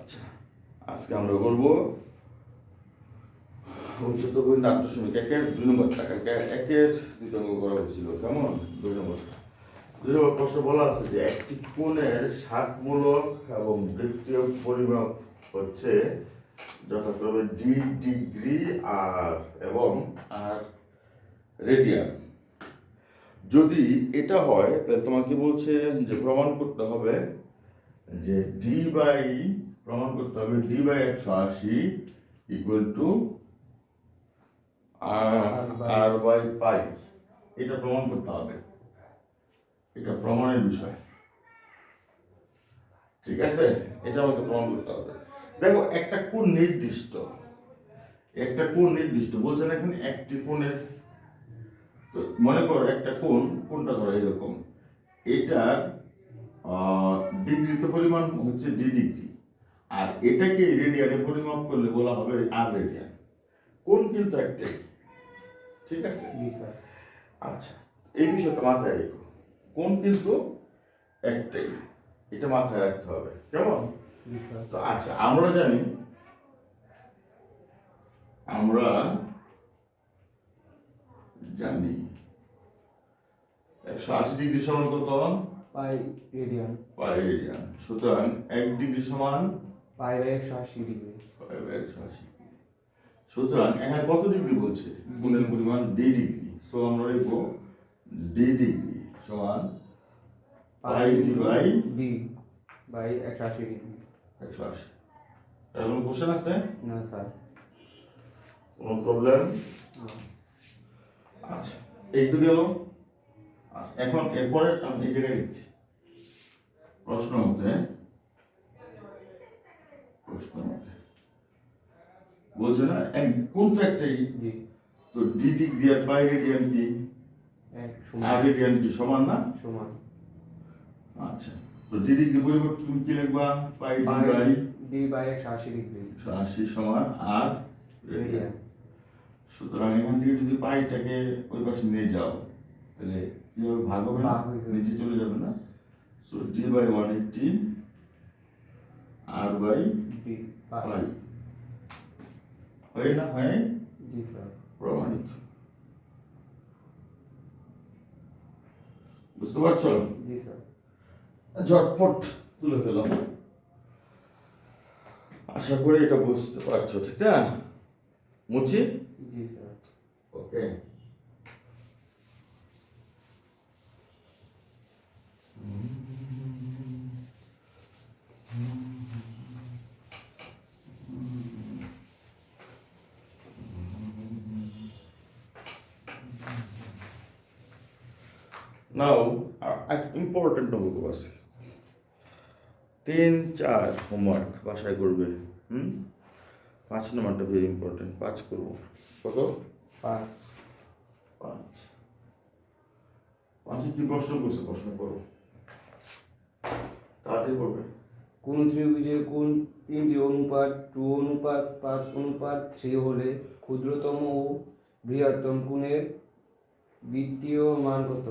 আচ্ছা, আজকে আমরা বলবো উচ্চতর গণিত আত্মসমীক একের 2 নম্বর টাকা একের 2 অঙ্ক করা হয়েছিল। কেমন 2 নম্বর প্রশ্ন বলা আছে যে একটি কোণের ষাটমূলক এবং বৃত্তীয় পরিমাপ হচ্ছে যথাক্রমে ডি ডিগ্রি আর এবং আর রেডিয়ান। যদি এটা হয় তাহলে তোমাকে বলছে যে প্রমাণ করতে হবে যে ডি বাই প্রমাণ করতে হবে D by 180 equal to R by pi. এটা প্রমাণ করতে হবে, এটা প্রমাণের বিষয়। ঠিক আছে, এটা আমাকে প্রমাণ করতে হবে। দেখো একটা কোণ নির্দিষ্ট, বলছেন এখানে একটি কোণের, তো মনে করো একটা কোণটা ধরো এরকম, এটার ডিগ্রিতে পরিমাণ হচ্ছে ডি ডিগ্রি, আর এটাকে রেডিয়ানে পরিমাপ করলে বলা হবে আর রেডিয়ান। কোণ কিন্তু একটাই, ঠিক আছে? আচ্ছা, এই বিষয়টা মাথায় রেখো, কোণ কিন্তু একটাই, এটা মাথায় রাখতে হবে। কেমন? তো আচ্ছা, আমরা জানি 180 ডিগ্রি সমান কত? পাই রেডিয়ান। সুতরাং 1 ডিগ্রি সমান পাই বাই 180 ডিগ্রি। সুতরাং এখানে কত ডিগ্রি বলছে? কোণের পরিমাণ ডি ডিগ্রি। সো আমরা লিখবো ডি ডিগ্রি সমান pi D by D by 180 degree. 180। এর কোনো কোশ্চেন আছে? না স্যার। কোনো প্রবলেম? আচ্ছা, এই তো গেল। আচ্ছা, এখন এরপরে আমি এই জায়গায় লিখছি প্রশ্ন মধ্যে বলছে না কোন তো একটাই, তো ডি ডিগ্রি আর পাই রেডিয়ান কি আর রেডিয়ান কি সমান না? সমান। আচ্ছা, তো ডি ডিগ্রি পরিবর্তে তুমি কি লিখবা? পাই ডি বাই 180 ডিগ্রি 180 সমান আর রেডিয়ান। সুতরাং এখান থেকে যদি পাইটাকে ওই পাশে নিয়ে যাও তাহলে কি হবে? ভাগ হবে না, নিচে চলে যাবে না? সো ডি বাই 180 আর বাই ডি পাই। হয় না? হয়? জি স্যার। প্রমাণিত। বুঝতে পারছো? জি স্যার। ঝটপট তুলে ফেলাম। আশা করি এটা বুঝতে পারছো, ঠিক না? মুচি? জি স্যার। ওকে। নাও একটা ইম্পর্টেন্ট অঙ্ক আছে, 3-4 হোমওয়ার্ক বাসায় করবে। 5 নম্বরটা ভেরি ইম্পর্টেন্ট, 5 করবো। কত? 5 কি প্রশ্ন করছে? প্রশ্ন করো, তাড়াতাড়ি করবে। কোন ত্রিভুজের কোন 3টি অনুপাত 2:5:3 হলে ক্ষুদ্রতম ও বৃহত্তম কোণের বৃত্তীয় মান কত?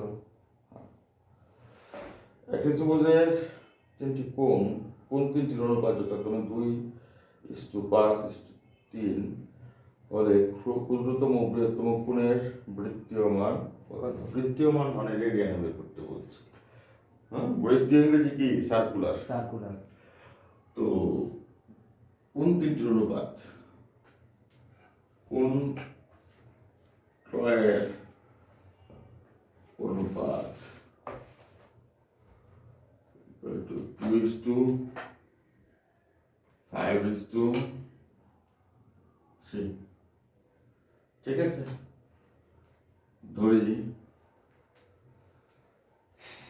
একটি ত্রিভুজের 3টি কোণ 3টির অনুপাত যথাক্রমে 2:5:3 হলে ক্ষুদ্রতম ও বৃহত্তম কোণের বৃত্তীয় মান মানে রেডিয়ানে বের করতে বলছে। বৃত্তীয় ইংরেজি কি? সার্কুলার। তো কোন 3টির অনুপাত? কোন ত্রয়ের অনুপাত 2:5:3। ঠিক আছে, ধরি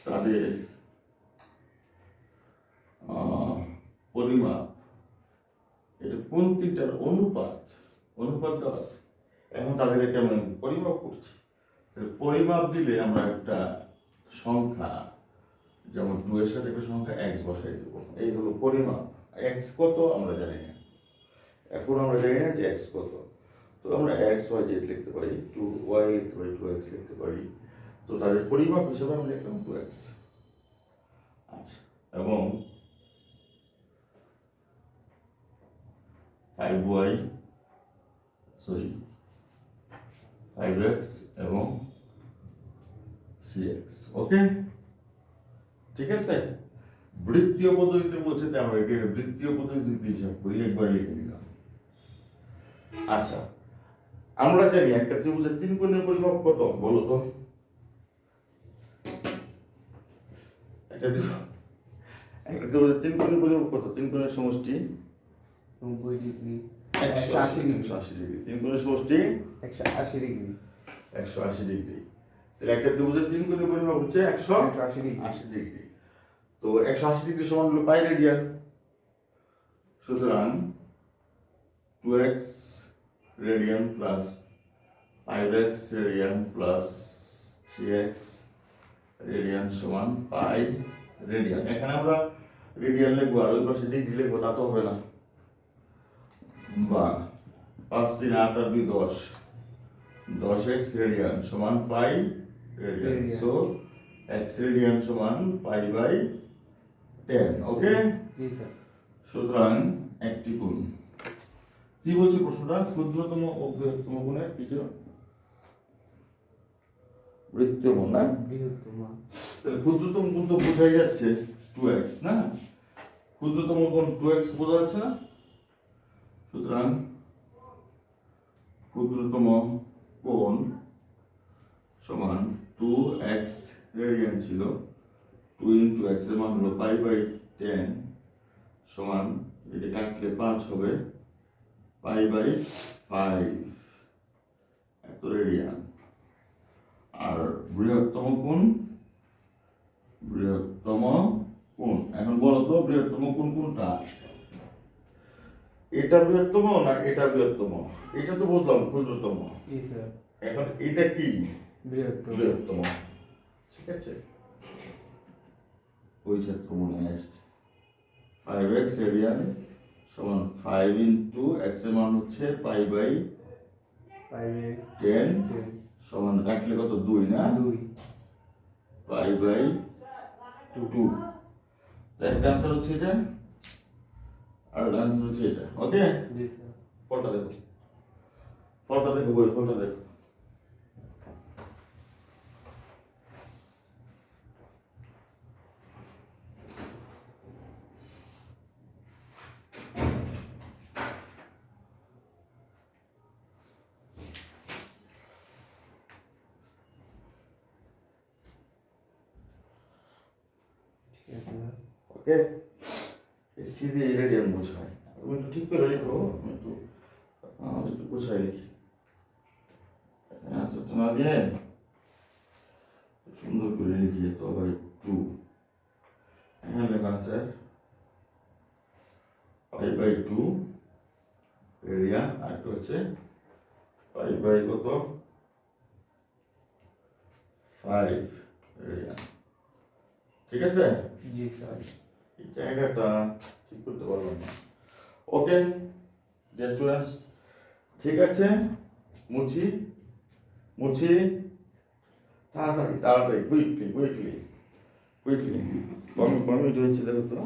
তাদের পরিমাপ, এটা কোন 3টার অনুপাত দেওয়া আছে। এখন তাদের এটা আমরা পরিমাপ করছি। পরিমাপ দিলে আমরা একটা সংখ্যা, যেমন 2 এর সাথে একটা সংখ্যা x বসাই দেবো। এই হলো পরিমাপ। x কত আমরা জানি না, এখন আমরা জানি না যে x কত। তো আমরা x y z লিখতে পারি, 2y লিখতে পারি, 2x লিখতে পারি। তো তাদের পরিমাপ হিসেবে আমরা লিখলাম 2x। আচ্ছা, এবং 5y সরি 5x এবং 3x। ওকে, ঠিক আছে। বৃত্তীয় পদ্ধতিতে বলছে যে আমরা এটা বৃত্তীয় পদ্ধতিতে হিসাব করি, একবার লিখে নিলাম। আচ্ছা, আমরা জানি একটা ত্রিভুজের তিন কোণের পরিমাপ কত বলো তো? একটা ত্রিভুজের তিন কোণের পরিমাপ কত? তিন কোণের সমষ্টি 90 ডিগ্রি, 180 ডিগ্রি। তিন কোণের সমষ্টি 180 ডিগ্রি। 180 ডিগ্রি। তাহলে একটা ত্রিভুজের তিন কোণের পরিমাপ হচ্ছে 180 ডিগ্রি। 180 ডিগ্রি। তো 180 ডিগ্রি সমান হলো পাই রেডিয়ান। সুতরাং 2x radian plus 5x radian plus 3x radian সমান পাই রেডিয়ান। এখানে আমরা রেডিয়ান লিখবো, আর ওই পাশে ডিগ্রি লিখবো, তা তো হবে না। বা 5 3 8 আর 2 10, 10x রেডিয়ান সমান পাই রেডিয়ান। সো x রেডিয়ান সমান pi by 10। Okay, G sir. সুতরাং একটি কোণ, কি বলছে প্রশ্নটা? ক্ষুদ্রতম ও বৃহত্তম কোণের কি ছিল? বৃত্তীয় কোণ না? বৃহত্তম। তাহলে ক্ষুদ্রতম কোণ তো বোঝাই যাচ্ছে 2x না? ক্ষুদ্রতম কোণ 2x বোঝা যাচ্ছে না? সুতরাং ক্ষুদ্রতম কোণ সমান 2x রেডিয়ান ছিল, 2 ইন্টু x এর মান হলো পাই বাই 10 সমান, এটা কাটলে 5 হবে, পাই বাই 5 এত রেডিয়ান। আর বৃহত্তম কোণ এখন বলো তো বৃহত্তম কোণ কোনটা? এটা বৃহত্তম না এটা বৃহত্তম? এটা তো বুঝলাম ক্ষুদ্রতম। জি স্যার। এখন এটা কি? বৃহত্তম। ঠিক আছে, ওই ক্ষেত্র মনে আসছে। 5x রেডিয়ান সমান 5 ইন্টু x এর মান হচ্ছে পাই বাই 10 সমান, কাটলে কত? 2 না? 2 পাই বাই 2। একটা আনসার হচ্ছে এটা, আর আনসার হচ্ছে এটা। ওকে, জি স্যার। ফলটা দেখো, বই ফলটা দেখো। ওকে, সিধে রেডিয়ান বোঝায়। তুমি একটু ঠিক করে লিখো, আমি একটু গোছাই লিখি। আনসারটা না দিয়ে সুন্দর করে লিখি তো বাই 2। এখানে লেখা আনসার পাই বাই 2 রেডিয়ান, আর একটা হচ্ছে পাই বাই কত? 5 রেডিয়ান। ঠিক আছে, জি স্যার। এই জায়গাটা ঠিক করতে পারলাম না। ওকে ডিয়ার স্টুডেন্টস, ঠিক আছে, মুছি তাড়াতাড়ি কুইকলি কমিট হয়েছে দেখো তো।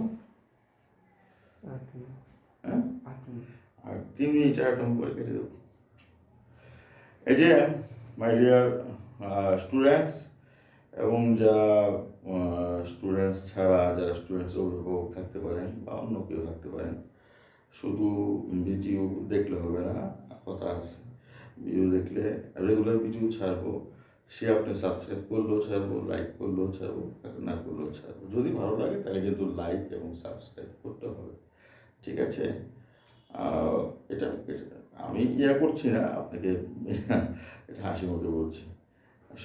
হ্যাঁ, আর 3 মিনিট আইটেম করে কেটে দেবো। এই যে মাই ডিয়ার স্টুডেন্টস, এবং যারা স্টুডেন্টস ছাড়া যারা স্টুডেন্টস অভিভাবক থাকতে পারেন বা অন্য কেউ থাকতে পারেন, শুধু ভিডিও দেখলে হবে না, কথা আছে। ভিডিও দেখলে রেগুলার ভিডিও ছাড়বো, সে আপনি সাবস্ক্রাইব করলেও ছাড়বো, লাইক করলেও ছাড়বো, না করলেও ছাড়বো। যদি ভালো লাগে তাহলে কিন্তু লাইক এবং সাবস্ক্রাইব করতে হবে। ঠিক আছে, এটা আমি করছি না আপনাকে, এটা হাসি মুখে বলছি,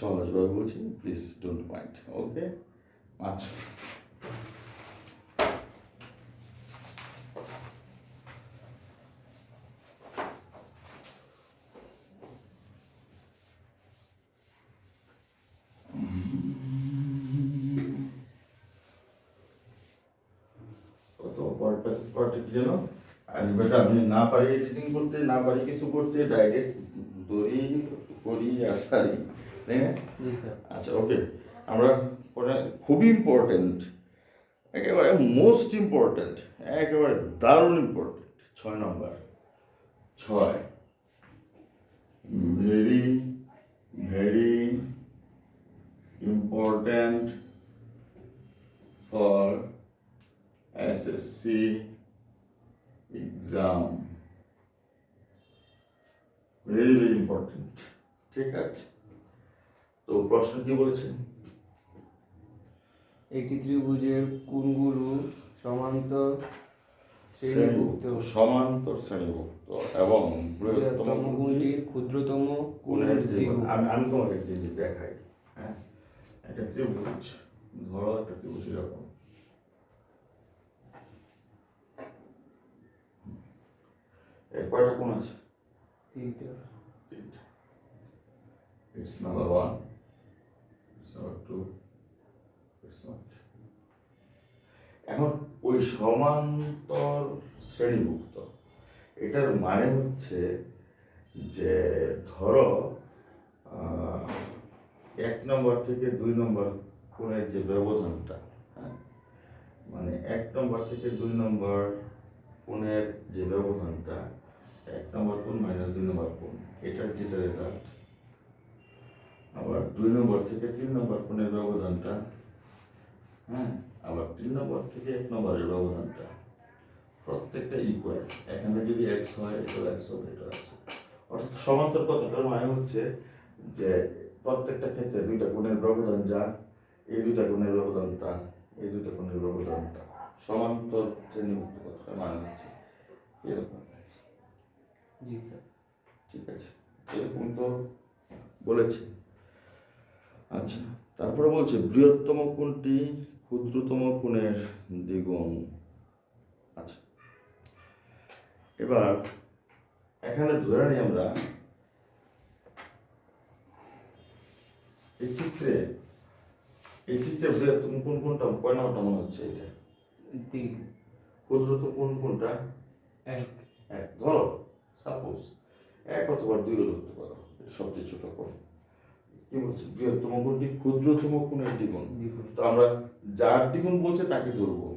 সহজভাবে বলছি, প্লিজ ডোন্ট মাইন্ড। ওকে, আচ্ছা পরটা কি যেন? আর বেটা আমি না পারি এডিটিং করতে, না পারি কিছু করতে, ডাইরেক্ট দড়ি করি আর সারি, তাই না? আচ্ছা ওকে, আমরা খুবই ইম্পর্টেন্ট, একেবারে মোস্ট ইম্পর্টেন্ট, একেবারে দারুণ important 6 number 6 very very important for SSC exam, very very important. ঠিক আছে, তো প্রশ্ন কি বলেছেন? একটি ত্রিভুজের কোণগুলো সমান্তর শ্রেণীভুক্ত। সমান্তর শ্রেণীভুক্ত এবং বৃহত্তম বৃহত্তম কোণটির ক্ষুদ্রতম কোণের কোণের দ্বিগুণ। আমি তোমাকে একটা জিনিস দেখাই। হ্যাঁ, একটা ত্রিভুজ, ধরো একটা ত্রিভুজ এরকম, এর কয়টা কোণ আছে? তিনটা। তিনটা। It's number 1, it's number 2, it's number 3. এখন ওই সমান্তর শ্রেণীভুক্ত, এটার মানে হচ্ছে যে ধরো 1 নম্বর থেকে 2 নম্বর কোণের যে ব্যবধানটা, হ্যাঁ, মানে 1 নম্বর থেকে 2 নম্বর কোণের যে ব্যবধানটা, 1 নম্বর কোণ মাইনাস 2 নম্বর কোণ, এটার যেটা রেজাল্ট। আবার 2 নম্বর থেকে 3 নম্বর কোণের ব্যবধানটা, হ্যাঁ, আবার 3 নম্বর থেকে 1 নম্বরের ব্যবধানটা, প্রত্যেকটা ইকুয়াল। এখানে যদি x হয়, এটা x হবে, এটা x হবে। অর্থাৎ সমান্তর কথাটার মানে হচ্ছে যে প্রত্যেকটা ক্ষেত্রে দুইটা কোণের ব্যবধান যা, এই দুইটা কোণের ব্যবধান তা, এই দুইটা কোণের ব্যবধান তা। সমান্তর শ্রেণীভুক্ত কথাটার মানে হচ্ছে এরকম। জি স্যার। ঠিক আছে, এরকম তো বলেছি। আচ্ছা, তারপরে বলছে বৃহত্তম কোণটি ক্ষুদ্রতম কোণের দ্বিগুণ। আচ্ছা, এবার এখানে ধরে নিই আমরা এই চিত্রে বৃহত্তম কোণ কোনটা, কয় নাম্বারটা মনে হচ্ছে? এটা 3। ক্ষুদ্রতম কোণ কোনটা? 1। ধরো সাপোজ 1 অথবা 2 ধরতে পারো, এটা সবচেয়ে ছোট কোণ। কি বলছে? বৃহত্তম কোণটি ক্ষুদ্রতম কোণের দ্বিগুণ। তো আমরা যার দ্বিগুণ বলছে তাকে ধরবো।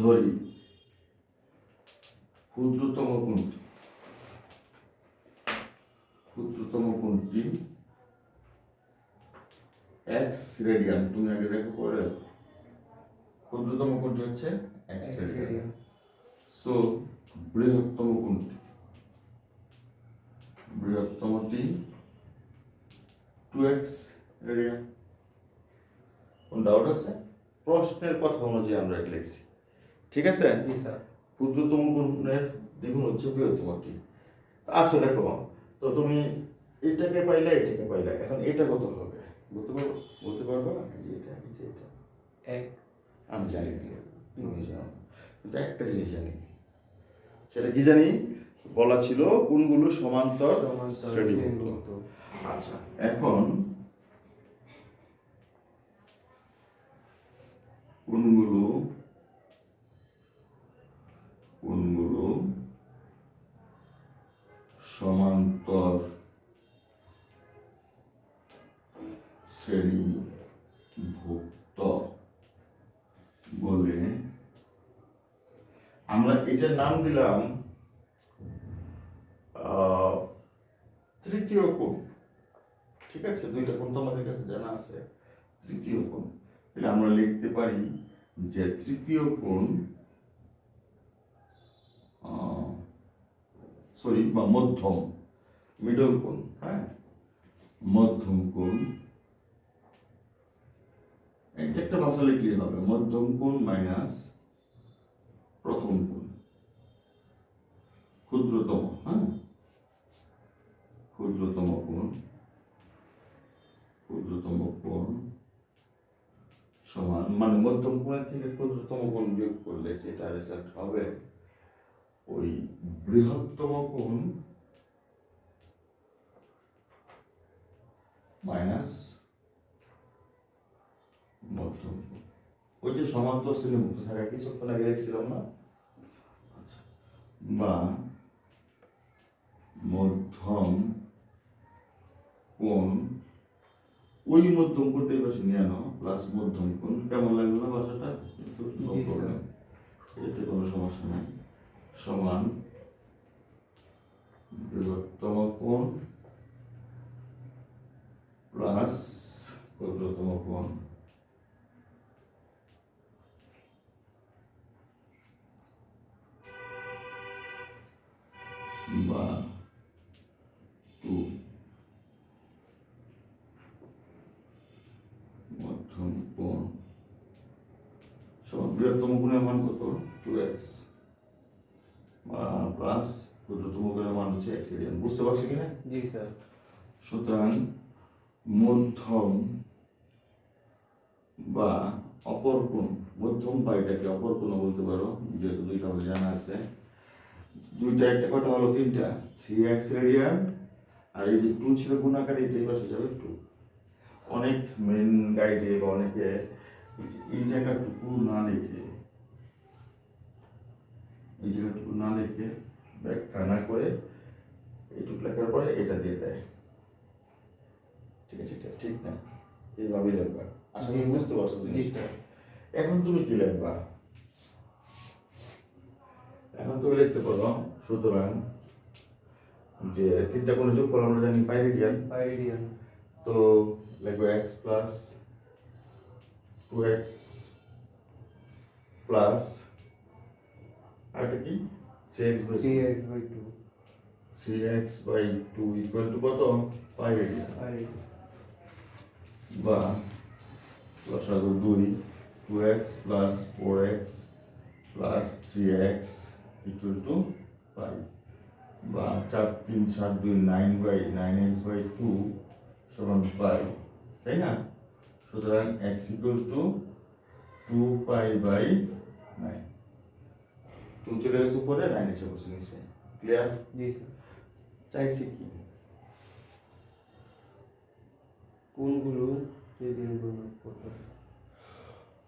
ধরি ক্ষুদ্রতম কোণটি x রেডিয়ান। তুমি আগে দেখো পরে, ক্ষুদ্রতম কোণটি হচ্ছে x রেডিয়ান। সো বৃহত্তমটি 2x রেডিয়ান। কোন ডাউট আছে? প্রশ্নের কথা অনুযায়ী আমরা এটা লিখছি। ঠিক আছে, জি স্যার। ক্ষুদ্রতম কোণের দ্বিগুণ হচ্ছে বৃহত্তমটি। আচ্ছা দেখো, তো তুমি এটাকে পাইলা, এখন এটা কত হবে বলতে পারবা? এই যে এটা 1। আমি জানি না, তুমি জানো, কিন্তু একটা জিনিস জানি। সেটা কি জানি? বলা ছিল কোণগুলো সমান্তর শ্রেণীভুক্ত। আচ্ছা, এখন কোণগুলো সমান্তর শ্রেণীভুক্ত বলে আমরা এটার নাম দিলাম তৃতীয় কোণ। ঠিক আছে, দুইটা কোণ তো আমাদের কাছে জানা আছে, তৃতীয় কোণ। তাহলে আমরা লিখতে পারি যে তৃতীয় কোণ, বা মধ্যম, মিডল কোণ, হ্যাঁ, মধ্যম কোণ। একটা ভাষা লিখলেই হবে, মধ্যম কোণ মাইনাস প্রথম কোণ, ক্ষুদ্রতম, হ্যাঁ, ক্ষুদ্রতম কোণ সমান, মানে মধ্যম কোণের থেকে ক্ষুদ্রতম কোণ বিয়োগ করলে যেটা রেজাল্ট হবে, ওই বৃহত্তম কোণ মাইনাস মধ্যম কোণ। ওই যে সমান্তর শ্রেণীভুক্ত থাকা কিছুক্ষণ আগে লিখছিলাম না? আচ্ছা, বা মধ্যম কোণ, ওই মধ্যম কোণটা এই পাশে নিয়ে আনো, প্লাস মধ্যম কোণ। কেমন লাগলো না ভাষাটা? এতে কোনো সমস্যা নেই, সমান মধ্যম কোণ মাইনাস প্রথম কোণ। ক্ষুদ্রতম কোণ, ক্ষুদ্রতম কোণ সমান মধ্যম কোণ মাইনাস মধ্যম কোণ। ক্ষুদ্রতম কোণ মাইনাস মধ্যম কোণ সমান 0। 0। বৃহত্তম কোণ প্লাস ক্ষুদ্রতম কোণ বা 2 মধ্যম কোণ সমান বৃহত্তম কোণের মান কত 2x প্লাস ক্ষুদ্রতম কোণের মান হচ্ছে x রেডিয়ান। বুঝতে পারছো কিনা? জি স্যার। সুতরাং মধ্যম বা অপর কোণ, মধ্যম বা এটাকে অপর কোণ বলতে পারো, যেহেতু দুইটা আমাদের জানা আছে। দুইটা একটা কটা হলো তিনটা, 3x রেডিয়ান আর এই যে 2 ছিল গুণাকারে এটাই পাশে যাবে 2। অনেক মেন গাইডে বা অনেকে এই জায়গাটুকু না লিখে, এই জায়গাটুকু না লিখে ব্যাখ্যা না করে এইটুকু লেখার পরে এটা দিয়ে দেয়। ঠিক আছে, এটা ঠিক না, এইভাবেই লিখবা। আশা করি বুঝতে পারছো জিনিসটা। এখন তুমি কি লিখবা? এখন তুমি লিখতে পারো, সুতরাং যে তিনটা কোণের যোগফল আমরা জানি পাই রেডিয়ান, তো লিখবো x প্লাস 2x প্লাস আর এটা কি 3x বাই 2 ইকুয়াল টু কত? পাই রেডিয়ান বা লসাগু 2x plus 4x plus 3x equal to pi বা 4 3 7 2 9 বাই 9x বাই 2 সমান পাই, তাই না? সুতরাং x equal to 2 pi by 9। 2 চলে গেছে উপরে, 9 এসে বসে নিচে। ক্লিয়ার? জি স্যার। চাইছি কি? কোনগুলো রেডিয়ান পরিমাপ কত?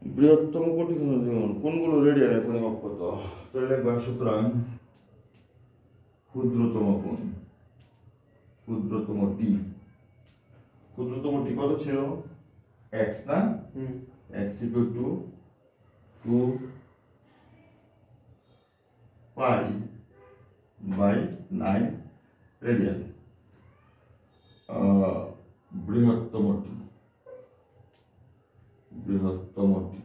বৃহত্তম কোণটি কোনগুলো রেডিয়ান পরিমাপ কত? তাহলে লিখবা সুতরাং ক্ষুদ্রতম কোণ, ক্ষুদ্রতম টি, ক্ষুদ্রতম টি কত ছিল? x না? x equal to 2 pi by 9 radian. বৃহত্তমটি, বৃহত্তমটি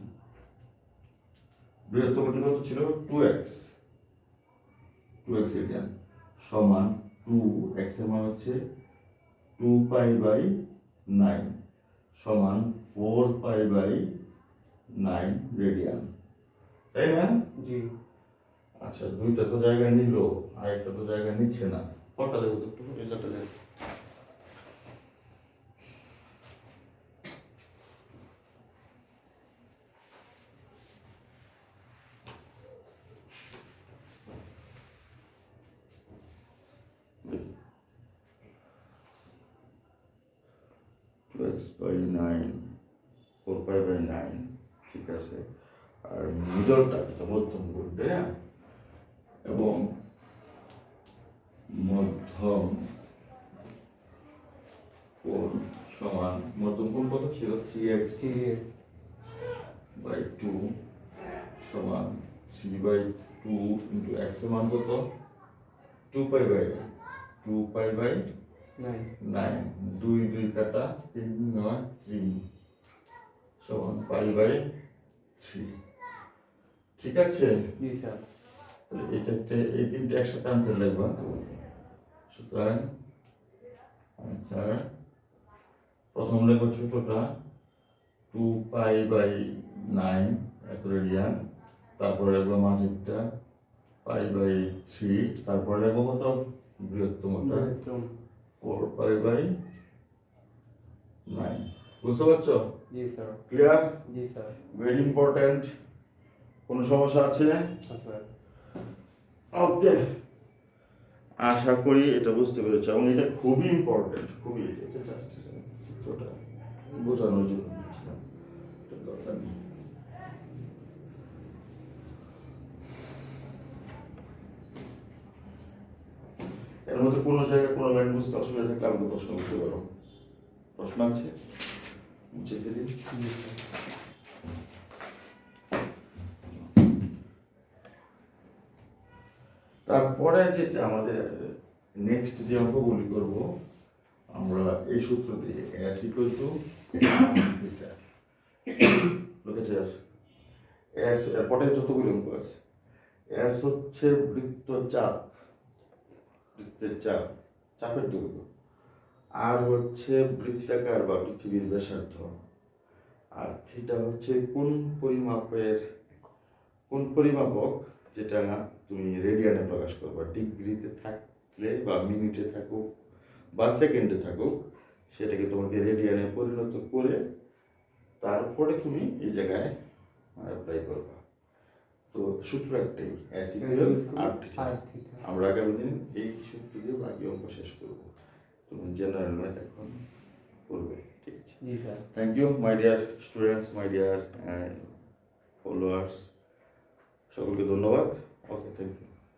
বৃহত্তমটি কত ছিল? 2x রেডিয়ান সমান 2x এর মান হচ্ছে 2 পাই বাই 9 সমান 4 পাই বাই 9 রেডিয়ান, তাই না? জি। আচ্ছা, দুইটা তো জায়গা নিল, আর একটা তো জায়গা নিচ্ছে না। কটা দেখো তো একটু, রেজাল্টটা দেখো। x বাই 9 4 পাই বাই 9, ঠিক আছে। আর মিডলটা যেটা মধ্যম কোণ, তাই না? এবং মধ্যম কোণ সমান, মধ্যম কোণ কত ছিল? 3x বাই 2 সমান 3 বাই 2 ইন্টু x এর মান কত? 2 পাই বাই 9, 2 2 কাটা 3 9 3 সমান পাই বাই 3। ঠিক আছে? জি স্যার। তাহলে এই তিনটে একসাথে আনসার লিখবা। সুতরাং আনসার প্রথম লিখবো ছোটটা 2 পাই বাই 9 এত রেডিয়ান, তারপরে লিখবো মাঝেরটা পাই বাই 3, তারপরে লিখবো কত? বৃহত্তমটা 4 পাই বাই 9। বুঝতে পারছো? জি স্যার। ক্লিয়ার? জি স্যার। Very important. কোনো সমস্যা আছে? স্যার। ওকে, আশা করি এটা বুঝতে পেরেছো, এবং এটা খুবই ইম্পর্টেন্ট, খুবই। এটা জাস্ট চিত্রটা বোঝানোর জন্য বলছিলাম, এটা দরকার নেই। এর মধ্যে কোনো জায়গায় কোনো লাইন বুঝতে অসুবিধা থাকলে আমাকে প্রশ্ন করতে পারো। প্রশ্ন আছে? মুছে ফেলি। তারপরে যেটা আমাদের নেক্সট যে অঙ্কগুলি করব আমরা এই সূত্র দিয়ে S ইকুয়াল টু থিটা। লোক আছে S এর পরে যতগুলি অঙ্ক আছে S হচ্ছে বৃত্তের চাপ, চাপের দৈর্ঘ্য। আর হচ্ছে বৃত্তাকার বা পৃথিবীর ব্যাসার্ধ। আর থিটা হচ্ছে কোন পরিমাপক যেটা তুমি রেডিয়ানে প্রকাশ করবা, ডিগ্রিতে থাকলে বা মিনিটে থাকুক বা সেকেন্ডে থাকুক, সেটাকে তোমাকে রেডিয়ানে পরিণত করে তারপরে তুমি এই জায়গায় অ্যাপ্লাই করবা। তো সূত্র একটাই, S ইকুয়াল আর থিটা। আমরা আগামী দিন এই সূত্র দিয়ে বাকি অঙ্ক শেষ করবো। তুমি জেনারেল ম্যাথ এখন করবে, ঠিক আছে? জি sir. Thank you my dear students, my dear followers, সকলকে ধন্যবাদ। Okay, thank you.